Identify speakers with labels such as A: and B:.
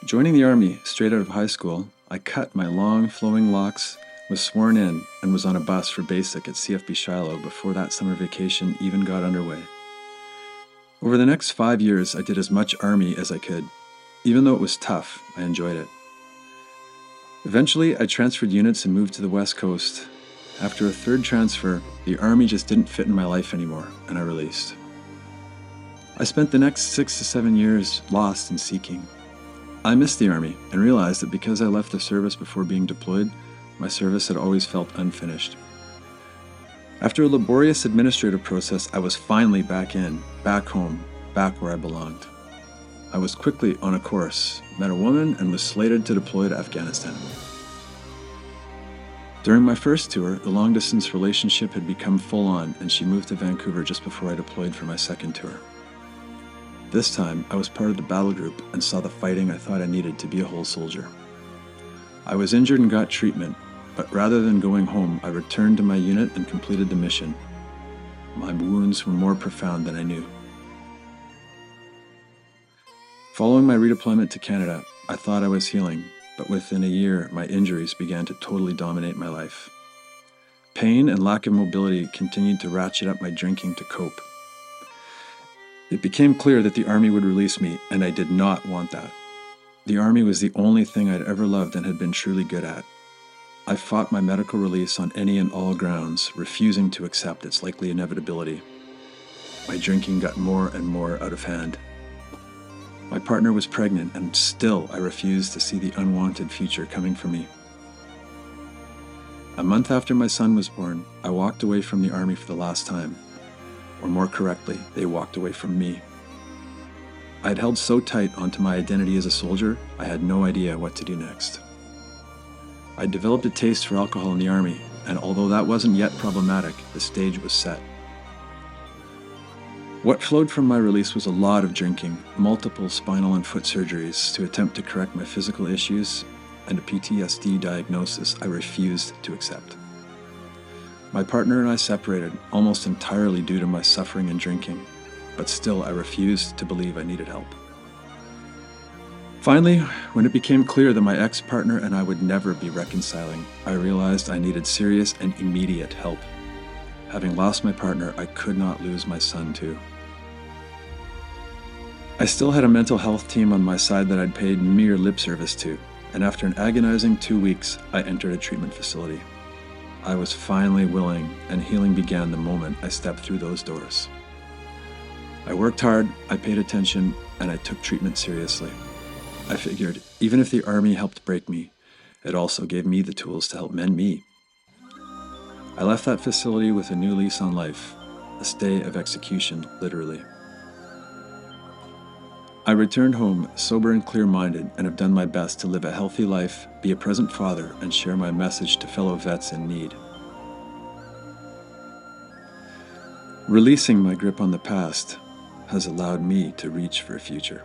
A: Joining the Army straight out of high school, I cut my long, flowing locks, was sworn in, and was on a bus for basic at CFB Shiloh before that summer vacation even got underway. Over the next 5 years, I did as much Army as I could. Even though it was tough, I enjoyed it. Eventually, I transferred units and moved to the West Coast. After a third transfer, the Army just didn't fit in my life anymore, and I released. I spent the next 6 to 7 years lost and seeking. I missed the Army and realized that because I left the service before being deployed, my service had always felt unfinished. After a laborious administrative process, I was finally back home, back where I belonged. I was quickly on a course, met a woman, and was slated to deploy to Afghanistan. During my first tour, the long-distance relationship had become full-on, and she moved to Vancouver just before I deployed for my second tour. This time, I was part of the battle group and saw the fighting I thought I needed to be a whole soldier. I was injured and got treatment, but rather than going home, I returned to my unit and completed the mission. My wounds were more profound than I knew. Following my redeployment to Canada, I thought I was healing, but within a year, my injuries began to totally dominate my life. Pain and lack of mobility continued to ratchet up my drinking to cope. It became clear that the Army would release me, and I did not want that. The Army was the only thing I'd ever loved and had been truly good at. I fought my medical release on any and all grounds, refusing to accept its likely inevitability. My drinking got more and more out of hand. My partner was pregnant, and still I refused to see the unwanted future coming for me. A month after my son was born, I walked away from the Army for the last time. Or more correctly, they walked away from me. I had held so tight onto my identity as a soldier, I had no idea what to do next. I developed a taste for alcohol in the Army, and although that wasn't yet problematic, the stage was set. What flowed from my release was a lot of drinking, multiple spinal and foot surgeries to attempt to correct my physical issues, and a PTSD diagnosis I refused to accept. My partner and I separated almost entirely due to my suffering and drinking, but still I refused to believe I needed help. Finally, when it became clear that my ex-partner and I would never be reconciling, I realized I needed serious and immediate help. Having lost my partner, I could not lose my son too. I still had a mental health team on my side that I'd paid mere lip service to, and after an agonizing 2 weeks, I entered a treatment facility. I was finally willing, and healing began the moment I stepped through those doors. I worked hard, I paid attention, and I took treatment seriously. I figured, even if the Army helped break me, it also gave me the tools to help mend me. I left that facility with a new lease on life, a stay of execution, literally. I returned home sober and clear-minded and have done my best to live a healthy life, be a present father, and share my message to fellow vets in need. Releasing my grip on the past has allowed me to reach for a future.